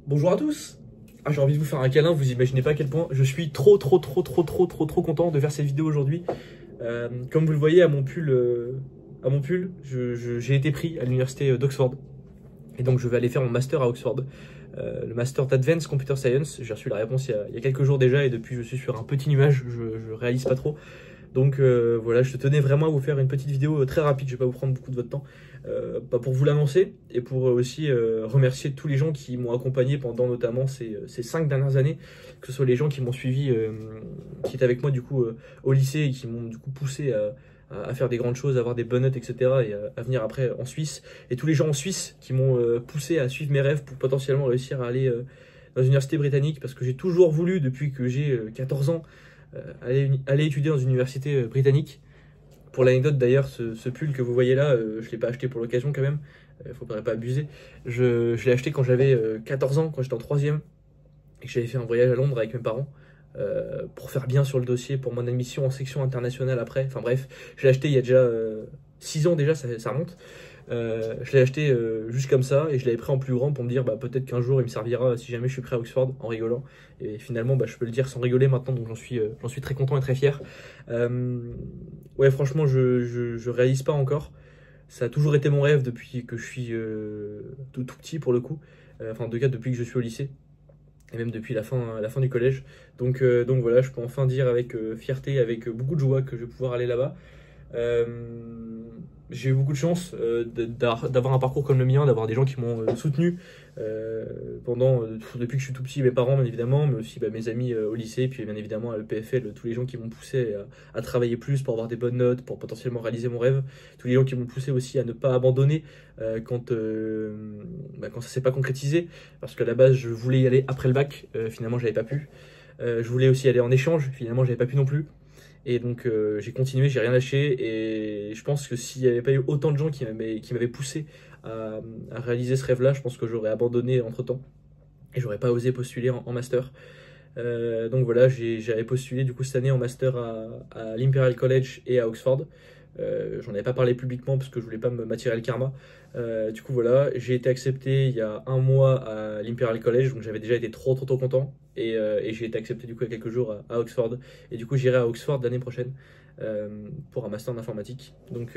Bonjour à tous. J'ai envie de vous faire un câlin, vous imaginez pas à quel point je suis trop content de faire cette vidéo aujourd'hui. Comme vous le voyez à mon pull, j'ai été pris à l'université d'Oxford. Et donc je vais aller faire mon master à Oxford. Le master d'Advanced Computer Science. J'ai reçu la réponse il y a quelques jours déjà et depuis je suis sur un petit nuage, je réalise pas trop. Donc voilà, je tenais vraiment à vous faire une petite vidéo très rapide, je vais pas vous prendre beaucoup de votre temps, pour vous l'annoncer et pour aussi remercier tous les gens qui m'ont accompagné pendant notamment ces 5 dernières années, que ce soit les gens qui m'ont suivi, qui étaient avec moi du coup au lycée et qui m'ont du coup poussé à faire des grandes choses, à avoir des bonnes notes, etc. et à venir après en Suisse, et tous les gens en Suisse qui m'ont poussé à suivre mes rêves pour potentiellement réussir à aller dans une université britannique, parce que j'ai toujours voulu depuis que j'ai 14 ans aller étudier dans une université britannique. Pour l'anecdote d'ailleurs, ce pull que vous voyez là, je ne l'ai pas acheté pour l'occasion quand même, il ne faudrait pas abuser. Je l'ai acheté quand j'avais 14 ans, quand j'étais en 3e, et que j'avais fait un voyage à Londres avec mes parents, pour faire bien sur le dossier, pour mon admission en section internationale après. Enfin bref, je l'ai acheté il y a déjà 6 ans déjà, ça remonte. Je l'ai acheté juste comme ça et je l'avais pris en plus grand pour me dire peut-être qu'un jour il me servira si jamais je suis prêt à Oxford, en rigolant. Et finalement je peux le dire sans rigoler maintenant, donc j'en suis très content et très fier. Ouais, franchement je réalise pas encore. Ça a toujours été mon rêve depuis que je suis tout petit pour le coup. Enfin en tout cas depuis que je suis au lycée. Et même depuis la fin du collège. Donc voilà, je peux enfin dire avec fierté, avec beaucoup de joie que je vais pouvoir aller là-bas. Euh, j'ai eu beaucoup de chance d'avoir un parcours comme le mien, d'avoir des gens qui m'ont soutenu depuis que je suis tout petit, mes parents bien évidemment, mais aussi mes amis au lycée, puis bien évidemment à l'EPFL, tous les gens qui m'ont poussé à travailler plus pour avoir des bonnes notes, pour potentiellement réaliser mon rêve, tous les gens qui m'ont poussé aussi à ne pas abandonner quand ça s'est pas concrétisé, parce qu'à la base je voulais y aller après le bac, finalement j'avais pas pu. Je voulais aussi aller en échange, finalement j'avais pas pu non plus. Et donc j'ai continué, j'ai rien lâché, et je pense que s'il n'y avait pas eu autant de gens qui m'avaient poussé à réaliser ce rêve-là, je pense que j'aurais abandonné entre-temps et j'aurais pas osé postuler en master. Donc voilà, j'avais postulé du coup cette année en master à l'Imperial College et à Oxford. J'en avais pas parlé publiquement parce que je voulais pas m'attirer le karma. Du coup voilà, j'ai été accepté il y a un mois à l'Imperial College, donc j'avais déjà été trop content. Et j'ai été accepté du coup il y a quelques jours à Oxford. Et du coup j'irai à Oxford l'année prochaine pour un master en informatique. Donc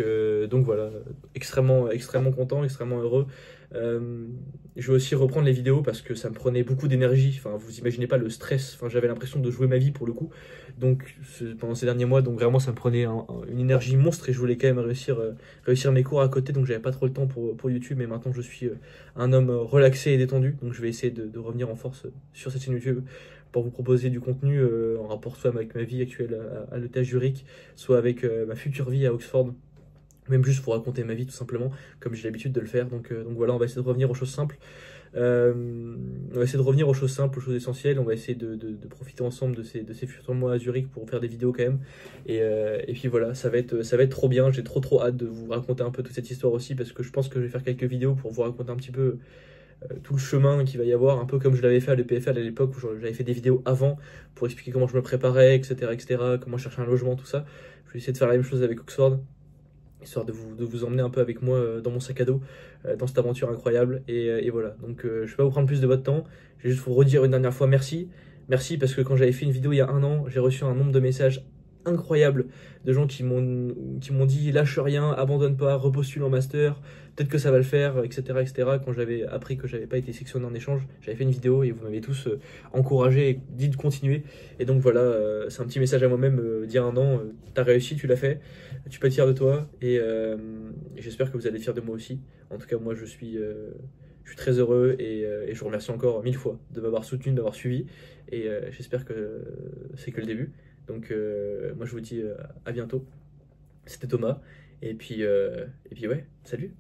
voilà, extrêmement content, extrêmement heureux. Je vais aussi reprendre les vidéos parce que ça me prenait beaucoup d'énergie. Enfin, vous imaginez pas le stress. Enfin, j'avais l'impression de jouer ma vie pour le coup. Donc, pendant ces derniers mois, donc vraiment, ça me prenait une énergie monstre et je voulais quand même réussir mes cours à côté. Donc, j'avais pas trop le temps pour YouTube. Mais maintenant, je suis un homme relaxé et détendu. Donc, je vais essayer de revenir en force sur cette chaîne YouTube pour vous proposer du contenu en rapport soit avec ma vie actuelle à l'ETH Zurich, soit avec ma future vie à Oxford. Même juste pour raconter ma vie tout simplement, comme j'ai l'habitude de le faire. Donc voilà, on va essayer de revenir aux choses simples. On va essayer de revenir aux choses simples, aux choses essentielles. On va essayer de profiter ensemble de ces futurs mois à Zurich pour faire des vidéos quand même. Et puis voilà, ça va être trop bien. J'ai trop hâte de vous raconter un peu toute cette histoire aussi, parce que je pense que je vais faire quelques vidéos pour vous raconter un petit peu tout le chemin qu'il va y avoir, un peu comme je l'avais fait à l'EPFL à l'époque où j'avais fait des vidéos avant pour expliquer comment je me préparais, etc., comment chercher un logement, tout ça. Je vais essayer de faire la même chose avec Oxford, histoire de vous emmener un peu avec moi dans mon sac à dos, dans cette aventure incroyable. Et voilà, donc je ne vais pas vous prendre plus de votre temps, je vais juste vous redire une dernière fois merci. Merci parce que quand j'avais fait une vidéo il y a un an, j'ai reçu un nombre de messages incroyable de gens qui m'ont dit lâche rien, abandonne pas, repostule en master, peut-être que ça va le faire, etc. Quand j'avais appris que j'avais pas été sélectionné en échange, j'avais fait une vidéo et vous m'avez tous encouragé et dit de continuer. Et donc voilà, c'est un petit message à moi-même d'il y a un an, t'as réussi, tu l'as fait, tu peux être fier de toi, et j'espère que vous allez être fiers de moi aussi. En tout cas, moi je suis très heureux, et je vous remercie encore 1000 fois de m'avoir soutenu, de m'avoir suivi, et j'espère que c'est que le début. Donc moi je vous dis à bientôt. C'était Thomas, et puis ouais, salut.